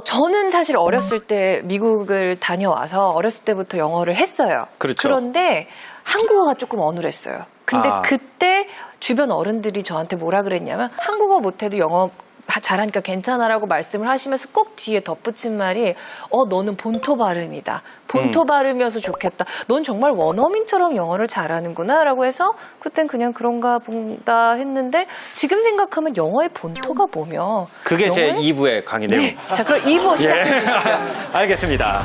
저는 사실 어렸을 때 미국을 다녀와서 어렸을 때부터 영어를 했어요. 그렇죠. 그런데 한국어가 조금 어눌했어요. 근데 그때 주변 어른들이 저한테 뭐라 그랬냐면 한국어 못해도 영어 잘하니까 괜찮아라고 말씀을 하시면서 꼭 뒤에 덧붙인 말이 너는 본토 발음이다. 본토 발음이어서 좋겠다. 넌 정말 원어민처럼 영어를 잘하는구나 라고 해서 그땐 그냥 그런가 본다 했는데 지금 생각하면 영어의 본토가 뭐며 그게 제 2부의 강의 내용. 네. 자, 그럼 2부 시작해 주시죠. 알겠습니다.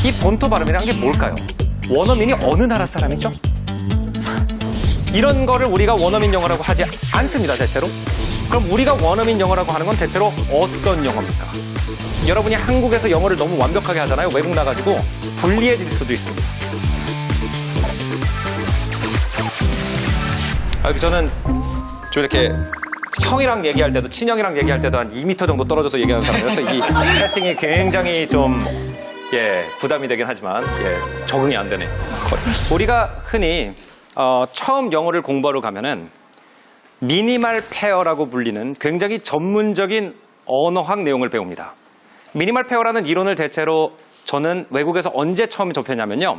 이 본토 발음이라는 게 뭘까요? 원어민이 어느 나라 사람이죠? 이런 거를 우리가 원어민 영어라고 하지 않습니다, 대체로. 그럼 우리가 원어민 영어라고 하는 건 대체로 어떤 영어입니까? 여러분이 한국에서 영어를 너무 완벽하게 하잖아요. 외국 나가지고 불리해질 수도 있습니다. 저는 좀 이렇게 형이랑 얘기할 때도 친형이랑 얘기할 때도 한 2m 정도 떨어져서 얘기하는 사람이라서 이 세팅이 굉장히 좀 부담이 되긴 하지만 적응이 안 되네요. 우리가 흔히 처음 영어를 공부하러 가면은 미니멀 페어라고 불리는 굉장히 전문적인 언어학 내용을 배웁니다. 미니멀 페어라는 이론을 대체로 저는 외국에서 언제 처음 접했냐면요.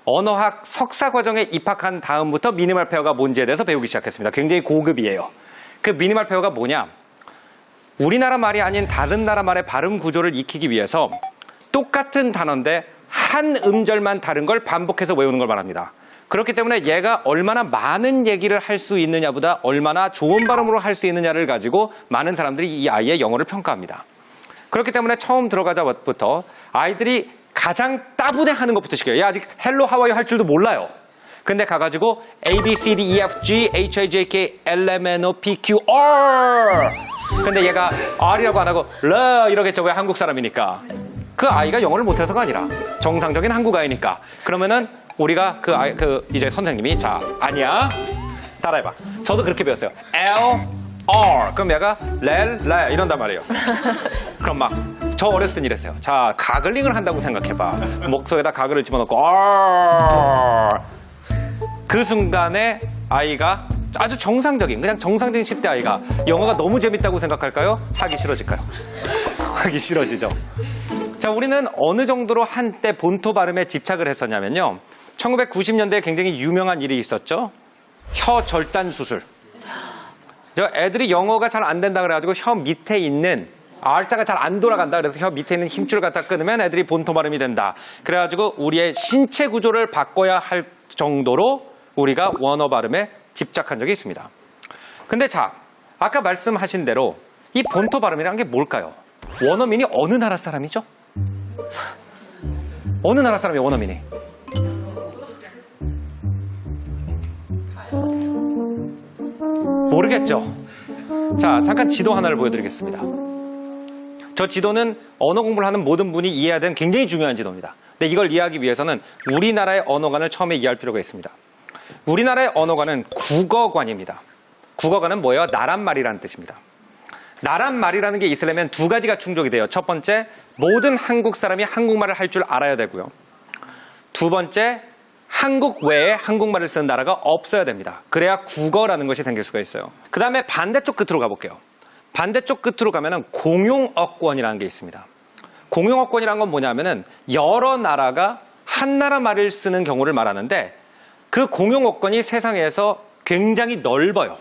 언어학 석사 과정에 입학한 다음부터 미니멀 페어가 뭔지에 대해서 배우기 시작했습니다. 굉장히 고급이에요. 그 미니멀 페어가 뭐냐? 우리나라 말이 아닌 다른 나라 말의 발음 구조를 익히기 위해서 똑같은 단어인데 한 음절만 다른 걸 반복해서 외우는 걸 말합니다. 그렇기 때문에 얘가 얼마나 많은 얘기를 할 수 있느냐보다 얼마나 좋은 발음으로 할 수 있느냐를 가지고 많은 사람들이 이 아이의 영어를 평가합니다. 그렇기 때문에 처음 들어가자부터 아이들이 가장 따분해하는 것부터 시켜요. 얘 아직 헬로 하와이 할 줄도 몰라요. 근데 가가지고 A, B, C, D, E, F, G, H, I, J, K, L, M, N, O, P, Q, R. 근데 얘가 R이라고 안 하고 L 이러겠죠. 왜 한국 사람이니까. 그 아이가 영어를 못해서가 아니라 정상적인 한국 아이니까. 그러면은 우리가 이제 선생님이 아니야. 따라해봐. 저도 그렇게 배웠어요. L, R. 그럼 얘가 렐, 이런단 말이에요. 그럼 저 어렸을 땐 이랬어요. 가글링을 한다고 생각해봐. 목소리에다 가글을 집어넣고 R. 그 순간에 아이가 아주 그냥 정상적인 10대 아이가 영어가 너무 재밌다고 생각할까요? 하기 싫어질까요? 하기 싫어지죠. 우리는 어느 정도로 한때 본토 발음에 집착을 했었냐면요. 1990년대에 굉장히 유명한 일이 있었죠. 혀 절단 수술. 애들이 영어가 잘 안 된다 그래가지고 혀 밑에 있는 R자가 잘 안 돌아간다. 그래서 혀 밑에 있는 힘줄 갖다 끊으면 애들이 본토 발음이 된다. 그래가지고 우리의 신체 구조를 바꿔야 할 정도로 우리가 원어 발음에 집착한 적이 있습니다. 근데 아까 말씀하신 대로 이 본토 발음이라는 게 뭘까요? 원어민이 어느 나라 사람이죠? 어느 나라 사람이에요, 원어민이? 모르겠죠? 잠깐 지도 하나를 보여드리겠습니다. 저 지도는 언어 공부를 하는 모든 분이 이해해야 되는 굉장히 중요한 지도입니다. 근데 이걸 이해하기 위해서는 우리나라의 언어관을 처음에 이해할 필요가 있습니다. 우리나라의 언어관은 국어관입니다. 국어관은 뭐예요? 나란말이라는 뜻입니다. 나란말이라는 게 있으려면 두 가지가 충족이 돼요. 첫 번째, 모든 한국 사람이 한국말을 할 줄 알아야 되고요. 두 번째, 한국 외에 한국말을 쓰는 나라가 없어야 됩니다. 그래야 국어라는 것이 생길 수가 있어요. 그 다음에 반대쪽 끝으로 가볼게요. 반대쪽 끝으로 가면은 공용어권이라는 게 있습니다. 공용어권이라는 건 뭐냐면은 여러 나라가 한 나라 말을 쓰는 경우를 말하는데 그 공용어권이 세상에서 굉장히 넓어요.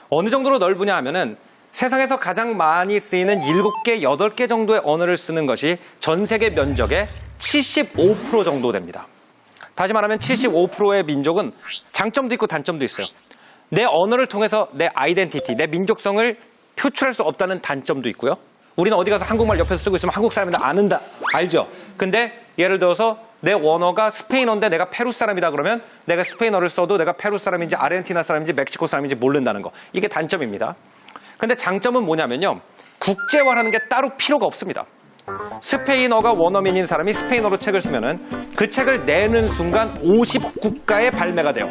어느 정도로 넓으냐 하면은 세상에서 가장 많이 쓰이는 7개, 8개 정도의 언어를 쓰는 것이 전 세계 면적의 75% 정도 됩니다. 다시 말하면 75%의 민족은 장점도 있고 단점도 있어요. 내 언어를 통해서 내 아이덴티티, 내 민족성을 표출할 수 없다는 단점도 있고요. 우리는 어디 가서 한국말 옆에서 쓰고 있으면 한국 사람인데 아는다, 알죠? 근데 예를 들어서 내 원어가 스페인어인데 내가 페루 사람이다 그러면 내가 스페인어를 써도 내가 페루 사람인지 아르헨티나 사람인지 멕시코 사람인지 모른다는 거. 이게 단점입니다. 근데 장점은 뭐냐면요. 국제화라는 게 따로 필요가 없습니다. 스페인어가 원어민인 사람이 스페인어로 책을 쓰면은 그 책을 내는 순간 50국가에 발매가 돼요.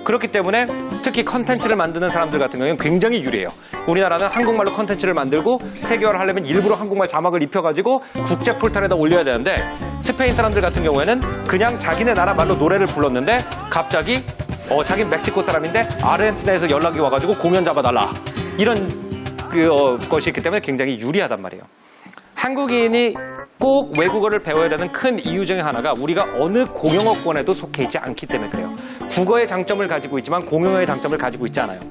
그렇기 때문에 특히 컨텐츠를 만드는 사람들 같은 경우는 굉장히 유리해요. 우리나라는 한국말로 컨텐츠를 만들고 세계화를 하려면 일부러 한국말 자막을 입혀가지고 국제 포털에다 올려야 되는데 스페인 사람들 같은 경우에는 그냥 자기네 나라 말로 노래를 불렀는데 갑자기 자긴 멕시코 사람인데 아르헨티나에서 연락이 와가지고 공연 잡아달라. 이런 것이 있기 때문에 굉장히 유리하단 말이에요. 한국인이 꼭 외국어를 배워야 되는 큰 이유 중에 하나가 우리가 어느 공용어권에도 속해 있지 않기 때문에 그래요. 국어의 장점을 가지고 있지만 공용어의 장점을 가지고 있지 않아요.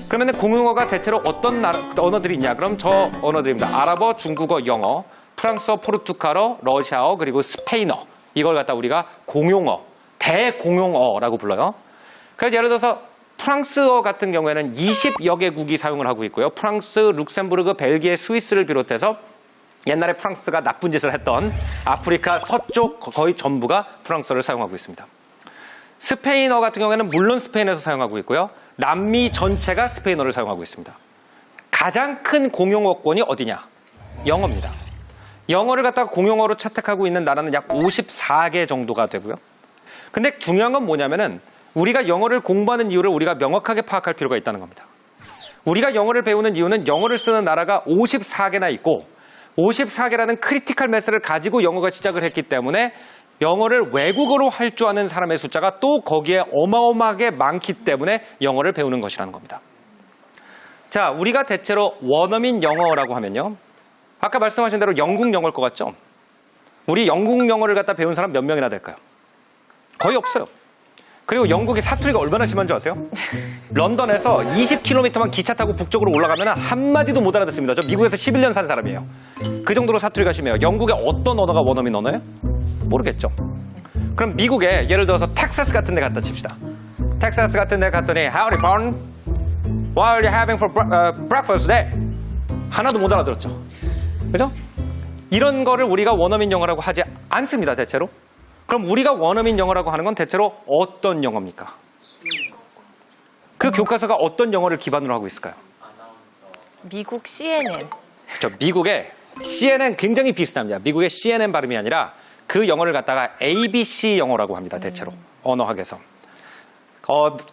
그러면 공용어가 대체로 어떤 언어들이 있냐? 그럼 저 언어들입니다. 아랍어, 중국어, 영어, 프랑스어, 포르투갈어, 러시아어, 그리고 스페인어. 이걸 갖다 우리가 공용어, 대공용어라고 불러요. 그래서 예를 들어서 프랑스어 같은 경우에는 20여 개국이 사용을 하고 있고요. 프랑스, 룩셈부르크, 벨기에, 스위스를 비롯해서 옛날에 프랑스가 나쁜 짓을 했던 아프리카 서쪽 거의 전부가 프랑스어를 사용하고 있습니다. 스페인어 같은 경우에는 물론 스페인에서 사용하고 있고요. 남미 전체가 스페인어를 사용하고 있습니다. 가장 큰 공용어권이 어디냐? 영어입니다. 영어를 갖다가 공용어로 채택하고 있는 나라는 약 54개 정도가 되고요. 근데 중요한 건 뭐냐면은 우리가 영어를 공부하는 이유를 우리가 명확하게 파악할 필요가 있다는 겁니다. 우리가 영어를 배우는 이유는 영어를 쓰는 나라가 54개나 있고 54개라는 크리티컬 매스를 가지고 영어가 시작을 했기 때문에 영어를 외국어로 할 줄 아는 사람의 숫자가 또 거기에 어마어마하게 많기 때문에 영어를 배우는 것이라는 겁니다. 자, 우리가 대체로 원어민 영어라고 하면요. 아까 말씀하신 대로 영국 영어일 것 같죠? 우리 영국 영어를 갖다 배운 사람 몇 명이나 될까요? 거의 없어요. 그리고 영국의 사투리가 얼마나 심한 줄 아세요? 런던에서 20km만 기차 타고 북쪽으로 올라가면 한마디도 못 알아듣습니다. 저 미국에서 11년 산 사람이에요. 그 정도로 사투리가 심해요. 영국의 어떤 언어가 원어민 언어예요? 모르겠죠. 그럼 미국에 예를 들어서 텍사스 같은 데 갔다 칩시다. 텍사스 같은 데 갔더니 Howdy, Barn. What are you having for breakfast today? 하나도 못 알아들었죠. 그죠? 이런 거를 우리가 원어민 영어라고 하지 않습니다, 대체로. 그럼 우리가 원어민 영어라고 하는 건 대체로 어떤 영어입니까? 그 교과서가 어떤 영어를 기반으로 하고 있을까요? 미국 CNN. 그렇죠. 미국의 CNN 굉장히 비슷합니다. 미국의 CNN 발음이 아니라 그 영어를 갖다가 ABC 영어라고 합니다. 대체로 언어학에서.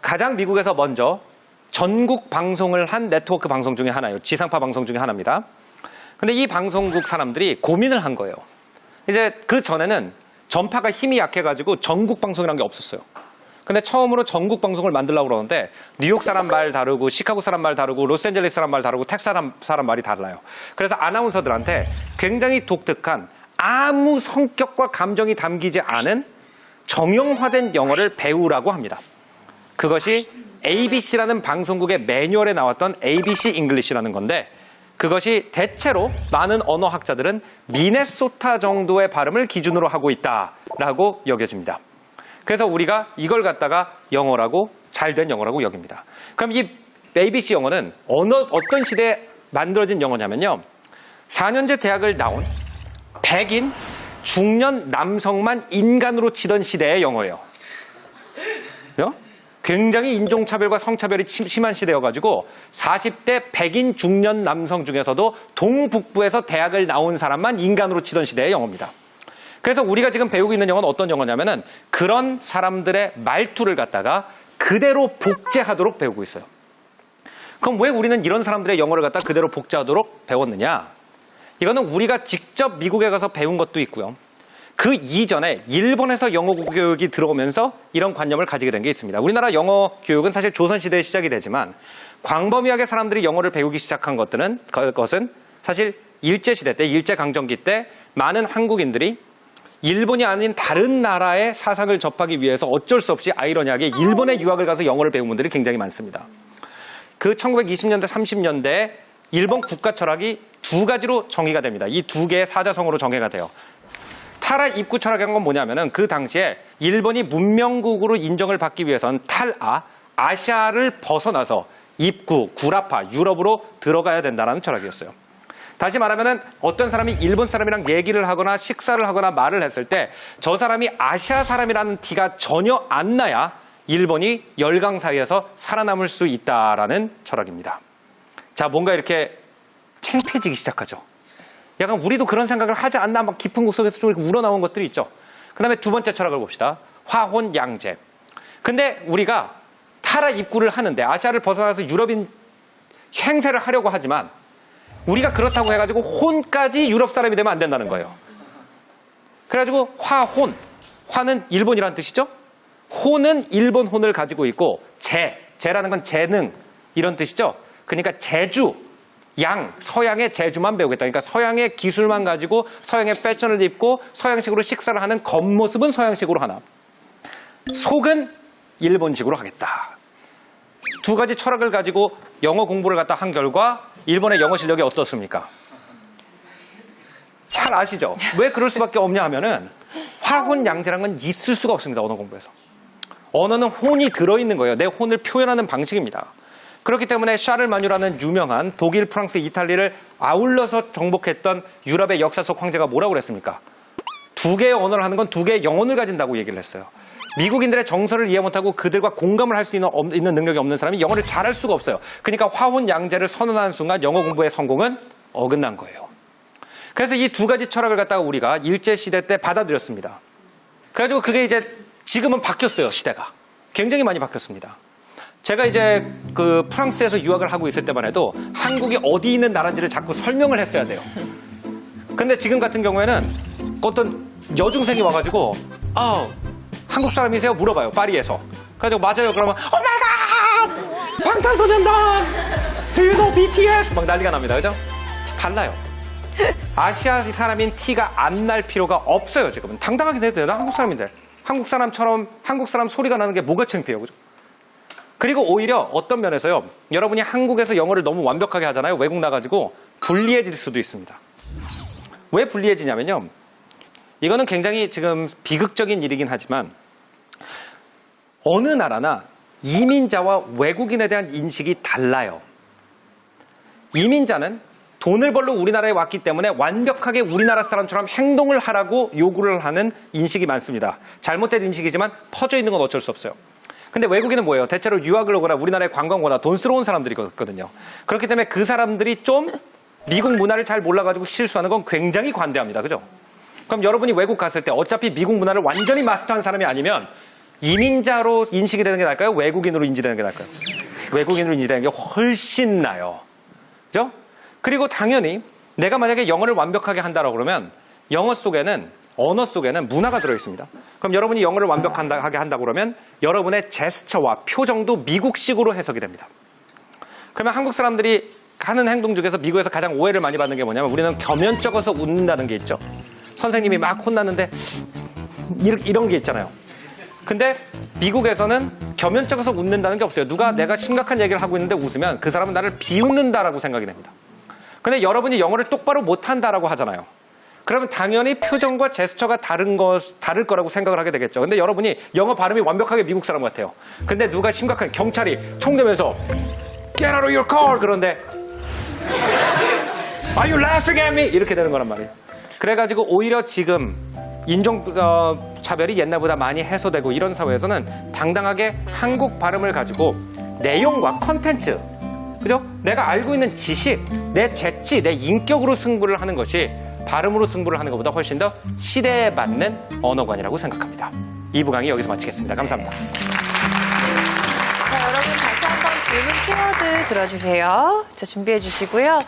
가장 미국에서 먼저 전국 방송을 한 네트워크 방송 중에 하나예요. 지상파 방송 중에 하나입니다. 근데 이 방송국 사람들이 고민을 한 거예요. 이제 그 전에는 전파가 힘이 약해가지고 전국 방송이라는 게 없었어요. 근데 처음으로 전국 방송을 만들려고 그러는데 뉴욕 사람 말 다르고 시카고 사람 말 다르고 로스앤젤레스 사람 말 다르고 텍사스 사람 말이 달라요. 그래서 아나운서들한테 굉장히 독특한 아무 성격과 감정이 담기지 않은 정형화된 영어를 배우라고 합니다. 그것이 ABC라는 방송국의 매뉴얼에 나왔던 ABC 잉글리시라는 건데 그것이 대체로 많은 언어학자들은 미네소타 정도의 발음을 기준으로 하고 있다라고 여겨집니다. 그래서 우리가 이걸 갖다가 영어라고 잘된 영어라고 여깁니다. 그럼 이 ABC 영어는 어떤 시대에 만들어진 영어냐면요. 4년제 대학을 나온 백인 중년 남성만 인간으로 치던 시대의 영어예요. 굉장히 인종차별과 성차별이 심한 시대여가지고 40대 백인 중년 남성 중에서도 동북부에서 대학을 나온 사람만 인간으로 치던 시대의 영어입니다. 그래서 우리가 지금 배우고 있는 영어는 어떤 영어냐면은 그런 사람들의 말투를 갖다가 그대로 복제하도록 배우고 있어요. 그럼 왜 우리는 이런 사람들의 영어를 갖다 그대로 복제하도록 배웠느냐? 이거는 우리가 직접 미국에 가서 배운 것도 있고요. 그 이전에 일본에서 영어 교육이 들어오면서 이런 관념을 가지게 된 게 있습니다. 우리나라 영어 교육은 사실 조선시대에 시작이 되지만 광범위하게 사람들이 영어를 배우기 시작한 것은 사실 일제시대 때, 일제강점기 때 많은 한국인들이 일본이 아닌 다른 나라의 사상을 접하기 위해서 어쩔 수 없이 아이러니하게 일본에 유학을 가서 영어를 배운 분들이 굉장히 많습니다. 그 1920년대, 30년대에 일본 국가 철학이 두 가지로 정의가 됩니다. 이 두 개의 사자성어로 정의가 돼요. 타라 입구 철학이라는 건 뭐냐면은 그 당시에 일본이 문명국으로 인정을 받기 위해선 아시아를 벗어나서 입구, 구라파, 유럽으로 들어가야 된다는 철학이었어요. 다시 말하면은 어떤 사람이 일본 사람이랑 얘기를 하거나 식사를 하거나 말을 했을 때 저 사람이 아시아 사람이라는 티가 전혀 안 나야 일본이 열강 사이에서 살아남을 수 있다라는 철학입니다. 자, 뭔가 이렇게 창피해지기 시작하죠. 약간 우리도 그런 생각을 하지 않나 막 깊은 곳 속에서 좀 이렇게 우러나온 것들이 있죠. 그 다음에 두 번째 철학을 봅시다. 화혼양제. 근데 우리가 타라 입구를 하는데 아시아를 벗어나서 유럽인 행세를 하려고 하지만 우리가 그렇다고 해가지고 혼까지 유럽 사람이 되면 안 된다는 거예요. 그래가지고 화는 일본이라는 뜻이죠. 혼은 일본 혼을 가지고 있고 제라는 건 재능 이런 뜻이죠. 그러니까 제주 서양의 재주만 배우겠다. 그러니까 서양의 기술만 가지고 서양의 패션을 입고 서양식으로 식사를 하는 겉모습은 서양식으로 하나, 속은 일본식으로 하겠다. 두 가지 철학을 가지고 영어 공부를 갖다 한 결과 일본의 영어 실력이 어떻습니까? 잘 아시죠? 왜 그럴 수밖에 없냐 하면은 화혼양제라는 건 있을 수가 없습니다. 언어 공부에서. 언어는 혼이 들어있는 거예요. 내 혼을 표현하는 방식입니다. 그렇기 때문에 샤를마뉴라는 유명한 독일, 프랑스, 이탈리를 아울러서 정복했던 유럽의 역사 속 황제가 뭐라고 그랬습니까? 두 개의 언어를 하는 건 두 개의 영혼을 가진다고 얘기를 했어요. 미국인들의 정서를 이해 못하고 그들과 공감을 할 수 있는 능력이 없는 사람이 영어를 잘할 수가 없어요. 그러니까 화혼양제를 선언하는 순간 영어 공부의 성공은 어긋난 거예요. 그래서 이 두 가지 철학을 갖다가 우리가 일제시대 때 받아들였습니다. 그래가지고 그게 이제 지금은 바뀌었어요, 시대가. 굉장히 많이 바뀌었습니다. 제가 이제 그 프랑스에서 유학을 하고 있을 때만 해도 한국이 어디 있는 나라인지를 자꾸 설명을 했어야 돼요. 근데 지금 같은 경우에는 어떤 여중생이 와가지고 한국 사람이세요? 물어봐요, 파리에서. 그래가지고 맞아요. 그러면 오마이갓! 방탄소년단! Do you know BTS? 막 난리가 납니다. 그죠? 달라요. 아시아 사람인 티가 안 날 필요가 없어요. 지금은 당당하게 내도 돼요. 나 한국 사람인데. 한국 사람처럼 한국 사람 소리가 나는 게 뭐가 창피해요. 그죠? 그리고 오히려 어떤 면에서요, 여러분이 한국에서 영어를 너무 완벽하게 하잖아요. 외국 나가지고 불리해질 수도 있습니다. 왜 불리해지냐면요, 이거는 굉장히 지금 비극적인 일이긴 하지만 어느 나라나 이민자와 외국인에 대한 인식이 달라요. 이민자는 돈을 벌러 우리나라에 왔기 때문에 완벽하게 우리나라 사람처럼 행동을 하라고 요구를 하는 인식이 많습니다. 잘못된 인식이지만 퍼져 있는 건 어쩔 수 없어요. 근데 외국인은 뭐예요? 대체로 유학을 오거나 우리나라에 관광 오거나 돈스러운 사람들이거든요. 그렇기 때문에 그 사람들이 좀 미국 문화를 잘 몰라가지고 실수하는 건 굉장히 관대합니다. 그죠? 그럼 여러분이 외국 갔을 때 어차피 미국 문화를 완전히 마스터한 사람이 아니면 이민자로 인식이 되는 게 나을까요? 외국인으로 인지되는 게 나을까요? 외국인으로 인지되는 게 훨씬 나아요. 그죠? 그리고 당연히 내가 만약에 영어를 완벽하게 한다고 그러면 영어 속에는, 언어 속에는 문화가 들어있습니다. 그럼 여러분이 영어를 완벽하게 한다고 그러면 여러분의 제스처와 표정도 미국식으로 해석이 됩니다. 그러면 한국 사람들이 하는 행동 중에서 미국에서 가장 오해를 많이 받는 게 뭐냐면 우리는 겸연쩍어서 웃는다는 게 있죠. 선생님이 막 혼났는데 이런 게 있잖아요. 근데 미국에서는 겸연쩍어서 웃는다는 게 없어요. 누가 내가 심각한 얘기를 하고 있는데 웃으면 그 사람은 나를 비웃는다라고 생각이 됩니다. 근데 여러분이 영어를 똑바로 못한다라고 하잖아요. 그러면 당연히 표정과 제스처가 다를 거라고 생각을 하게 되겠죠. 근데 여러분이 영어 발음이 완벽하게 미국 사람 같아요. 근데 누가 심각한 경찰이 총 들면서 Get out of your car! 그런데 Are you laughing at me? 이렇게 되는 거란 말이에요. 그래가지고 오히려 지금 인종 차별이 옛날보다 많이 해소되고 이런 사회에서는 당당하게 한국 발음을 가지고 내용과 컨텐츠, 그죠? 내가 알고 있는 지식, 내 재치, 내 인격으로 승부를 하는 것이 발음으로 승부를 하는 것보다 훨씬 더 시대에 맞는 언어관이라고 생각합니다. 2부 강의 여기서 마치겠습니다. 감사합니다. 자, 여러분 다시 한번 질문 키워드 들어주세요. 자, 준비해 주시고요.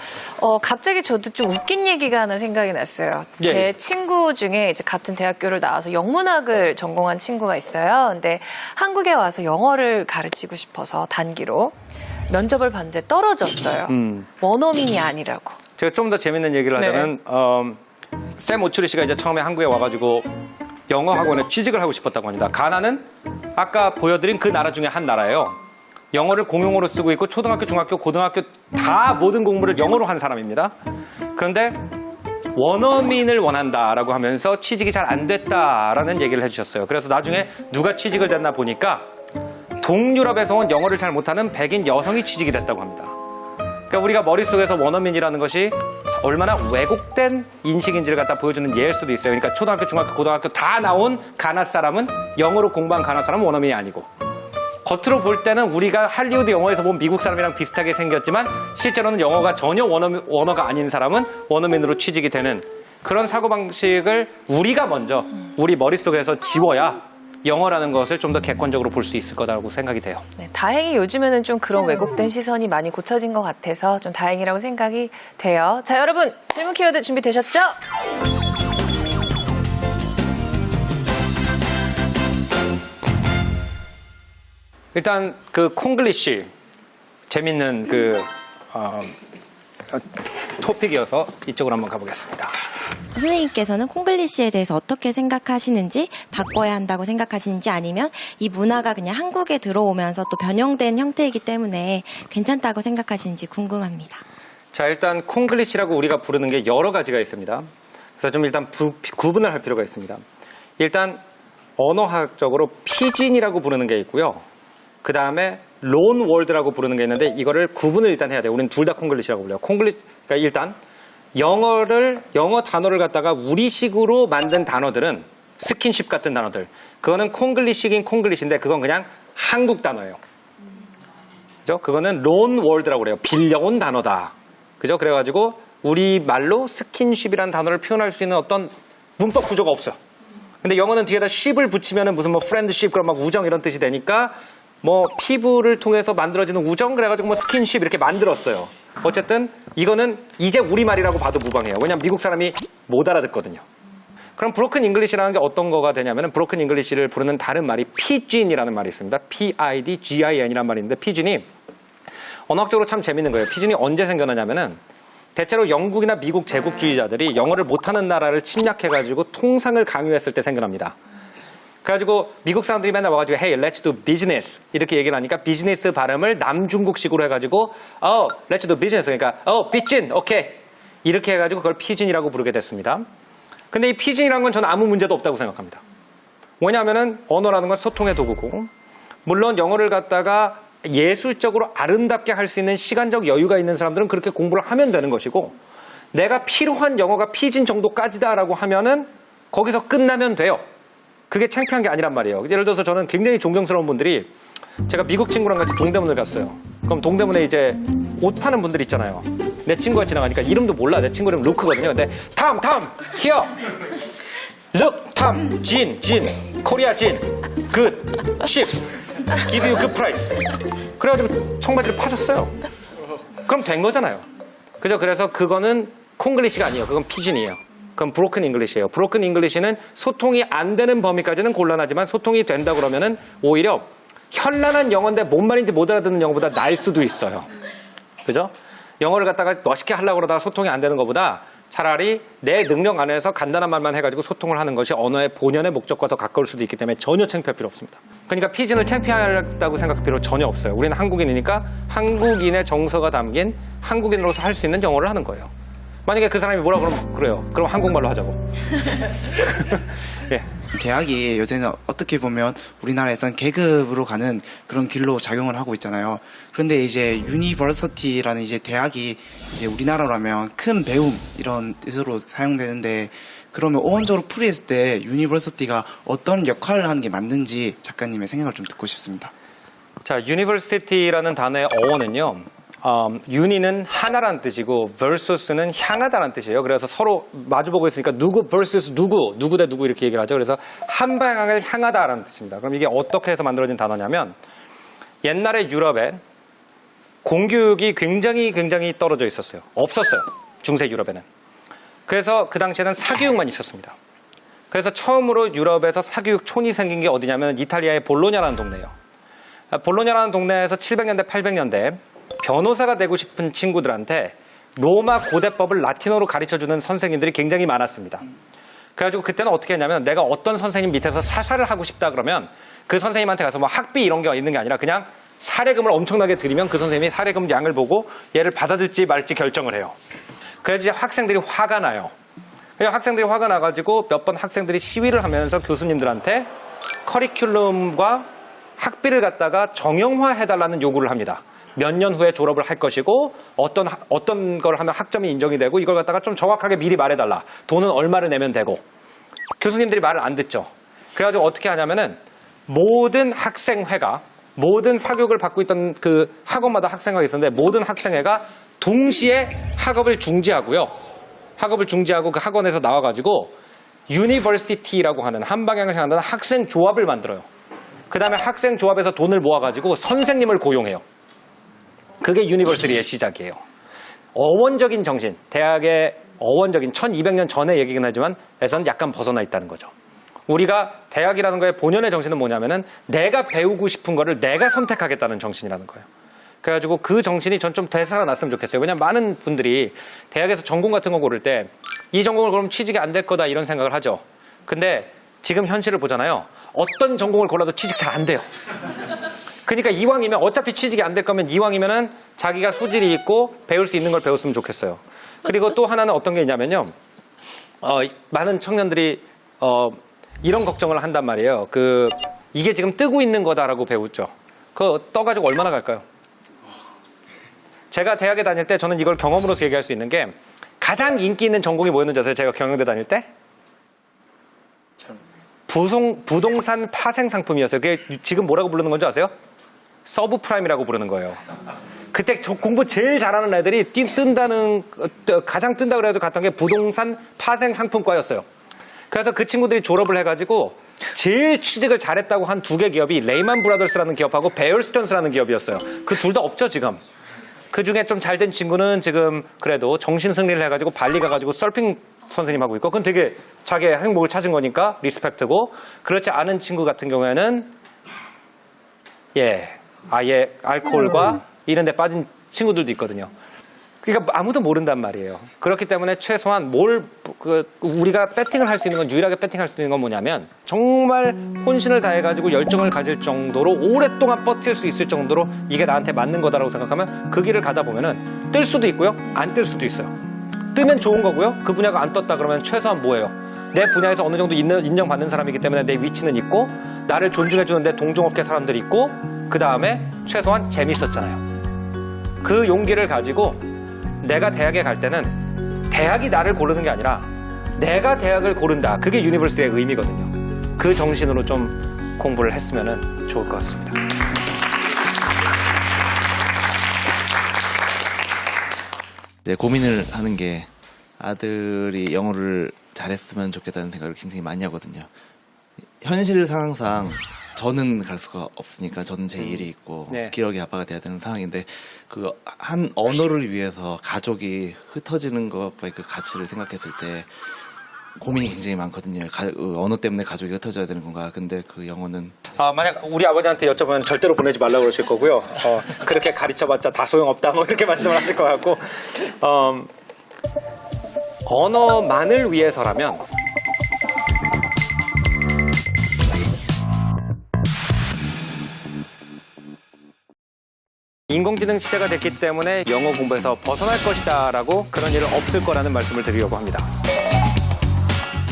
갑자기 저도 좀 웃긴 얘기가 하나 생각이 났어요. 예. 제 친구 중에 이제 같은 대학교를 나와서 영문학을 전공한 친구가 있어요. 근데 한국에 와서 영어를 가르치고 싶어서 단기로 면접을 봤는데 떨어졌어요. 원어민이 아니라고. 제가 좀 더 재밌는 얘기를 하자면 샘 오츠리 씨가 이제 처음에 한국에 와가지고 영어 학원에 취직을 하고 싶었다고 합니다. 가나는 아까 보여드린 그 나라 중에 한 나라예요. 영어를 공용어로 쓰고 있고 초등학교, 중학교, 고등학교 다 모든 공부를 영어로 한 사람입니다. 그런데 원어민을 원한다라고 하면서 취직이 잘 안 됐다라는 얘기를 해주셨어요. 그래서 나중에 누가 취직을 됐나 보니까 동유럽에서 온 영어를 잘 못하는 백인 여성이 취직이 됐다고 합니다. 그러니까 우리가 머릿속에서 원어민이라는 것이 얼마나 왜곡된 인식인지를 갖다 보여주는 예일 수도 있어요. 그러니까 초등학교, 중학교, 고등학교 다 나온 가나 사람은 영어로 공부한 가나 사람은 원어민이 아니고 겉으로 볼 때는 우리가 할리우드 영어에서 본 미국 사람이랑 비슷하게 생겼지만 실제로는 영어가 전혀 원어가 아닌 사람은 원어민으로 취직이 되는 그런 사고방식을 우리가 먼저 우리 머릿속에서 지워야 영어라는 것을 좀 더 객관적으로 볼 수 있을 거라고 생각이 돼요. 네, 다행히 요즘에는 좀 그런 왜곡된 시선이 많이 고쳐진 것 같아서 좀 다행이라고 생각이 돼요. 자, 여러분 질문 키워드 준비되셨죠? 일단 그 콩글리시 재밌는 그 토픽이어서 이쪽으로 한번 가보겠습니다. 선생님께서는 콩글리시에 대해서 어떻게 생각하시는지, 바꿔야 한다고 생각하시는지, 아니면 이 문화가 그냥 한국에 들어오면서 또 변형된 형태이기 때문에 괜찮다고 생각하시는지 궁금합니다. 자, 일단 콩글리시라고 우리가 부르는 게 여러 가지가 있습니다. 그래서 좀 일단 구분을 할 필요가 있습니다. 일단 언어학적으로 피진이라고 부르는 게 있고요. 그 다음에 론 월드라고 부르는 게 있는데 이거를 구분을 일단 해야 돼요. 우리는 둘 다 콩글리시라고 불러요. 그러니까 일단 영어 단어를 갖다가 우리식으로 만든 단어들은 스킨십 같은 단어들. 그거는 콩글리시긴 콩글리시인데 그건 그냥 한국 단어예요. 그죠? 그거는 론 월드라고 그래요. 빌려온 단어다. 그죠? 그래가지고 우리 말로 스킨십이라는 단어를 표현할 수 있는 어떤 문법 구조가 없어요. 근데 영어는 뒤에다 ship을 붙이면은 무슨 뭐 friendship 그런 막 우정 이런 뜻이 되니까 뭐 피부를 통해서 만들어지는 우정 그래가지고 뭐 스킨십 이렇게 만들었어요. 어쨌든 이거는 이제 우리말이라고 봐도 무방해요. 왜냐면 미국 사람이 못 알아듣거든요. 그럼 브로큰 잉글리시라는 게 어떤 거가 되냐면은 브로큰 잉글리시를 부르는 다른 말이 피진이라는 말이 있습니다. PIDGIN이라는 말이 있는데 피진이 언어학적으로 참 재밌는 거예요. 피진이 언제 생겨나냐면은 대체로 영국이나 미국 제국주의자들이 영어를 못하는 나라를 침략해가지고 통상을 강요했을 때 생겨납니다. 그래가지고 미국 사람들이 맨날 와가지고 Hey, let's do business 이렇게 얘기를 하니까 비즈니스 발음을 남중국식으로 해가지고 let's do business 그러니까 피진, 오케이 이렇게 해가지고 그걸 피진이라고 부르게 됐습니다. 근데 이 피진이라는 건 저는 아무 문제도 없다고 생각합니다. 왜냐하면은 언어라는 건 소통의 도구고 물론 영어를 갖다가 예술적으로 아름답게 할 수 있는 시간적 여유가 있는 사람들은 그렇게 공부를 하면 되는 것이고 내가 필요한 영어가 피진 정도까지다라고 하면은 거기서 끝나면 돼요. 그게 창피한 게 아니란 말이에요. 예를 들어서 저는 굉장히 존경스러운 분들이 제가 미국 친구랑 같이 동대문을 갔어요. 그럼 동대문에 이제 옷 파는 분들 있잖아요. 내 친구가 지나가니까 이름도 몰라. 내 친구 이름 루크거든요. 근데 탐, here, look, 탐, 진, 코리아 진, good, cheap, give you good price. 그래가지고 청바지를 파셨어요. 그럼 된 거잖아요. 그죠? 그래서 그거는 콩글리시가 아니에요. 그건 피진이에요. 그건 브로큰 잉글리시예요. 브로큰 잉글리시는 소통이 안 되는 범위까지는 곤란하지만 소통이 된다 그러면은 오히려 현란한 영어인데 뭔 말인지 못 알아듣는 영어보다 나을 수도 있어요. 그죠? 영어를 갖다가 멋있게 하려고 그러다가 소통이 안 되는 것보다 차라리 내 능력 안에서 간단한 말만 해가지고 소통을 하는 것이 언어의 본연의 목적과 더 가까울 수도 있기 때문에 전혀 창피할 필요 없습니다. 그러니까 피진을 창피하다고 생각할 필요 전혀 없어요. 우리는 한국인이니까 한국인의 정서가 담긴 한국인으로서 할 수 있는 영어를 하는 거예요. 만약에 그 사람이 뭐라 그러면 그래요. 그럼 한국말로 하자고. 예. 대학이 요새는 어떻게 보면 우리나라에선 계급으로 가는 그런 길로 작용을 하고 있잖아요. 그런데 이제 유니버시티라는 이제 대학이 이제 우리나라라면 큰 배움 이런 뜻으로 사용되는데 그러면 어원적으로 풀이했을 때 유니버시티가 어떤 역할을 하는 게 맞는지 작가님의 생각을 좀 듣고 싶습니다. 자, 유니버시티라는 단어의 어원은요. 유니는 하나라는 뜻이고 versus는 향하다라는 뜻이에요. 그래서 서로 마주보고 있으니까 누구 versus 누구 대 누구 이렇게 얘기를 하죠. 그래서 한 방향을 향하다라는 뜻입니다. 그럼 이게 어떻게 해서 만들어진 단어냐면 옛날에 유럽에 공교육이 굉장히 떨어져 있었어요. 없었어요. 중세 유럽에는. 그래서 그 당시에는 사교육만 있었습니다. 그래서 처음으로 유럽에서 사교육촌이 생긴 게 어디냐면 이탈리아의 볼로냐라는 동네예요. 볼로냐라는 동네에서 700년대, 800년대 변호사가 되고 싶은 친구들한테 로마 고대법을 라틴어로 가르쳐주는 선생님들이 굉장히 많았습니다. 그래가지고 그때는 어떻게 했냐면 내가 어떤 선생님 밑에서 사사를 하고 싶다 그러면 그 선생님한테 가서 뭐 학비 이런 게 있는 게 아니라 그냥 사례금을 엄청나게 드리면 그 선생님이 사례금 양을 보고 얘를 받아들지 말지 결정을 해요. 그래서 이제 학생들이 화가 나요. 그래서 학생들이 화가 나가지고 몇 번 학생들이 시위를 하면서 교수님들한테 커리큘럼과 학비를 갖다가 정형화해달라는 요구를 합니다. 몇 년 후에 졸업을 할 것이고 어떤 걸 하면 학점이 인정이 되고 이걸 갖다가 좀 정확하게 미리 말해달라. 돈은 얼마를 내면 되고. 교수님들이 말을 안 듣죠. 그래가지고 어떻게 하냐면은 모든 학생회가 모든 사교육을 받고 있던 그 학원마다 학생회가 있었는데 모든 학생회가 동시에 학업을 중지하고요. 학업을 중지하고 그 학원에서 나와가지고 유니버시티라고 하는 한 방향을 향하는 학생 조합을 만들어요. 그 다음에 학생 조합에서 돈을 모아가지고 선생님을 고용해요. 그게 유니버시티의 시작이에요. 어원적인 정신, 대학의 어원적인 1200년 전의 얘기긴 하지만 에선 약간 벗어나 있다는 거죠. 우리가 대학이라는 거의 본연의 정신은 뭐냐면은 내가 배우고 싶은 거를 내가 선택하겠다는 정신이라는 거예요. 그래가지고 그 정신이 전 좀 되살아났으면 좋겠어요. 왜냐면 많은 분들이 대학에서 전공 같은 거 고를 때 이 전공을 그럼 취직이 안 될 거다 이런 생각을 하죠. 근데 지금 현실을 보잖아요. 어떤 전공을 골라도 취직 잘 안 돼요. 그러니까 이왕이면 어차피 취직이 안 될 거면 이왕이면은 자기가 소질이 있고 배울 수 있는 걸 배웠으면 좋겠어요. 그리고 또 하나는 어떤 게 있냐면요. 많은 청년들이 이런 걱정을 한단 말이에요. 이게 지금 뜨고 있는 거다라고 배웠죠. 그거 떠가지고 얼마나 갈까요? 제가 대학에 다닐 때 저는 이걸 경험으로서 얘기할 수 있는 게 가장 인기 있는 전공이 뭐였는지 아세요? 제가 경영대 다닐 때? 부동산 파생 상품이었어요. 그게 지금 뭐라고 부르는 건지 아세요? 서브프라임이라고 부르는 거예요. 그때 공부 제일 잘하는 애들이 가장 뜬다 그래도 갔던 게 부동산 파생 상품과였어요. 그래서 그 친구들이 졸업을 해가지고 제일 취직을 잘했다고 한 2개 기업이 레이만 브라더스라는 기업하고 베어스턴스라는 기업이었어요. 그 둘 다 없죠 지금. 그 중에 좀 잘된 친구는 지금 그래도 정신 승리를 해가지고 발리 가가지고 서핑 선생님 하고 있고 그건 되게 자기의 행복을 찾은 거니까 리스펙트고 그렇지 않은 친구 같은 경우에는 아예 알코올과 이런 데 빠진 친구들도 있거든요. 그러니까 아무도 모른단 말이에요. 그렇기 때문에 최소한 우리가 배팅을 할 수 있는 건 유일하게 배팅할 수 있는 건 뭐냐면 정말 혼신을 다해가지고 열정을 가질 정도로 오랫동안 버틸 수 있을 정도로 이게 나한테 맞는 거다라고 생각하면 그 길을 가다 보면은 뜰 수도 있고요. 안 뜰 수도 있어요. 뜨면 좋은 거고요. 그 분야가 안 떴다 그러면 최소한 뭐예요? 내 분야에서 어느 정도 인정받는 사람이기 때문에 내 위치는 있고 나를 존중해주는데 동종업계 사람들이 있고 그 다음에 최소한 재밌었잖아요. 그 용기를 가지고 내가 대학에 갈 때는 대학이 나를 고르는 게 아니라 내가 대학을 고른다. 그게 유니버시티의 의미거든요. 그 정신으로 좀 공부를 했으면 좋을 것 같습니다. 네, 고민을 하는 게 아들이 영어를 잘했으면 좋겠다는 생각을 굉장히 많이 하거든요. 현실 상황상 저는 갈 수가 없으니까 저는 제 일이 있고 네. 기러기 아빠가 돼야 되는 상황인데 그 한 언어를 위해서 가족이 흩어지는 것과의 그 가치를 생각했을 때 고민이 굉장히 많거든요. 언어 때문에 가족이 흩어져야 되는 건가? 근데 그 영어는 만약 우리 아버지한테 여쭤보면 절대로 보내지 말라고 그러실 거고요. 그렇게 가르쳐봤자 다 소용없다 뭐 이렇게 말씀을 하실 것 같고 언어만을 위해서라면 인공지능 시대가 됐기 때문에 영어 공부에서 벗어날 것이다라고 그런 일은 없을 거라는 말씀을 드리려고 합니다.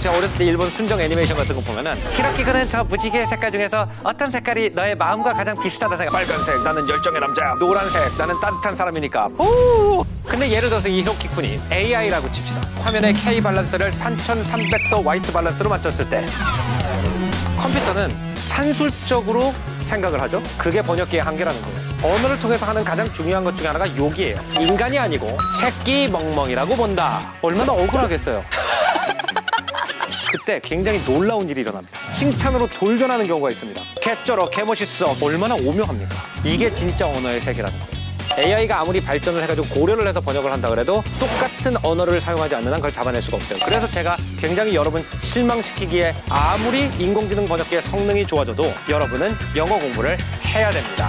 제가 어렸을 때 일본 순정 애니메이션 같은 거 보면은 히로키군은 저 무지개 색깔 중에서 어떤 색깔이 너의 마음과 가장 비슷하다 생각. 빨간색 나는 열정의 남자야. 노란색 나는 따뜻한 사람이니까. 오! 근데 예를 들어서 이 히로키군이 AI라고 칩시다. 화면의 K 밸런스를 3300도 화이트 밸런스로 맞췄을 때 컴퓨터는 산술적으로 생각을 하죠. 그게 번역기의 한계라는 거예요. 언어를 통해서 하는 가장 중요한 것 중에 하나가 욕이에요. 인간이 아니고 새끼 멍멍이라고 본다. 얼마나 억울하겠어요. 그때 굉장히 놀라운 일이 일어납니다. 칭찬으로 돌변하는 경우가 있습니다. 개쩔어, 개멋있어. 얼마나 오묘합니까? 이게 진짜 언어의 세계라는 거예요. AI가 아무리 발전을 해가지고 고려를 해서 번역을 한다 그래도 똑같은 언어를 사용하지 않는 한 그걸 잡아낼 수가 없어요. 그래서 제가 굉장히 여러분 실망시키기에 아무리 인공지능 번역기의 성능이 좋아져도 여러분은 영어 공부를 해야 됩니다.